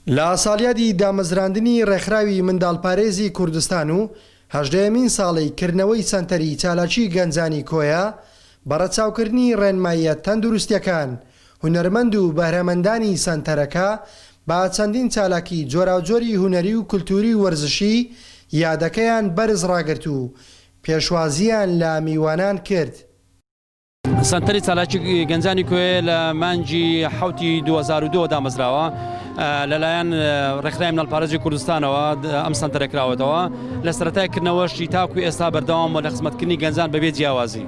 لە ساڵیادی دامەزراندنی ڕێکخراوی منداڵپارێزی کوردستان و هەژدەیەمین ساڵی کردنەوەی سەنتەری چالاکی گەنجانی کۆیە بەڕەچاوکردنی ڕێنماییە تەندروستیەکان هونەرمەند و بەهرەمەندانی سەنتەرەکە با چەندین چالاکی جۆراوجۆری هونەری و کولتوری وەرزشی یادەکەیان بەرز ڕاگرت و پێشوازیان لە میوانان کرد. سەنتەری چالاکی گەنجانی کوێ لە مانگی حوتی 2002 دامەزراوە لەلایەن ڕێکخراوی منداڵپارێزی کوردستانەوە ئەم سەنتەرەکراوەتەوە لە سەرەتایکردنەوەشی تاکوی ئێستا بەردەوام لە خزمەتکردنی گەنجان بەبێ جیاوازی.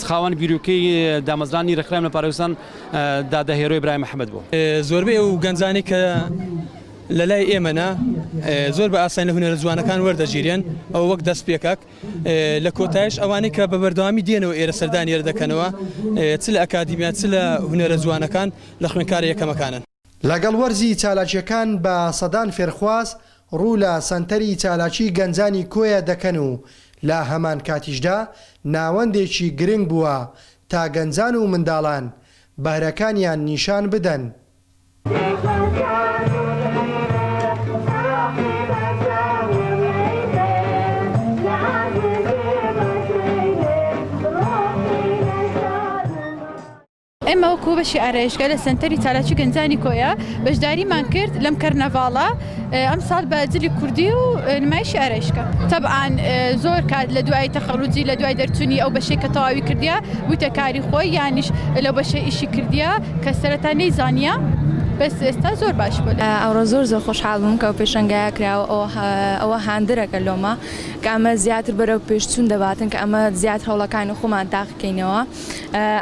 خاوەن بیرروکەی دامەزرانی ڕێکخراوی منداڵپارێزی دادەهێرۆی ئیبراهیم ئەحمەد بوو. زۆربەی ئەو گەنجانی کە لەلای ئێمەنا زۆر بە ئاسان لە هونەرە جوانەکان وەردەگیرێن ئەو وەک دەست پێکەک لە کۆتایش ئەوانەی کە بە بەردەوامی دێنەوە ئێرە سەردانی ئێرە دەکەنەوە چ لە ئەکادیمیا چ لە هونەرە جوانەکان لە خوێندکارە یەکەمەکانن. لەگەڵ وەرزی چالاکیەکان بە سەدان فێرخواز ڕوو لە سەنتەری چالاکی گەنجانی کۆیە دەکەن و لە هەمان کاتیشدا ناوەندێکی گرنگ بووە تا گەنجان و منداڵان بەهرەکانیان نیشان بدەن. ئێمە وەکو بەشی ئارایشگا لە سەنتەری چالاکی گەنجانی کۆیە بەشداریمان کرد لەم کەرنەڤاڵە ئەم ساڵ بە جلی کوردی و نمایشی ئارایشگا. تەبعاً زۆر کات لە دوای تەخەڕوجی لە دوای دەرچوونی ئەو بەشەی کە تەواوی کردیە بوویتە کاری خۆی یانیش لەو بەشەی ئیشی کردیە کە سەرەتا نەیزانیە بەس ئێستا زۆر باش بوو. ئەوڕۆ زۆر خۆشحاڵ بووم کە پێشەنگایە کراوە ئەوە هاندرەکە لۆمە کە ئەمە زیاتر بەرەو پێشچوون دەباتن کە ئەمە زیات هەوڵەکانی خۆمان تاقیکەینەوە.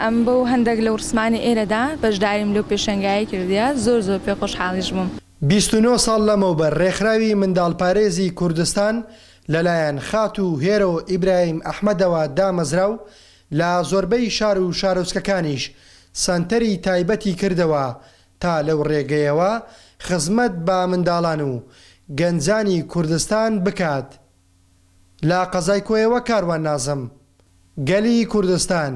ئەم بۆ هەندێک لە ورسمانی ئێرەدا بەشداریم لەو پێشەنگایی کردیە زۆر پێ خۆشحاڵیش بووم. 29 ساڵ لەمەوبەر ڕێکخراوی منداڵپارێزی کوردستان لەلایەن خات و هێرە و ئیبراهیم ئەحمەدەوە دامەزرا و لە زۆربەی شار و شارۆچکەکانیش سەنتەری تایبەتی کردەوە تا لەو ڕێگەیەوە خزمەت بە منداڵان و گەنجانی کوردستان بکات. لە قەزای کۆیەوە کاروان نازم، گەلی کوردستان.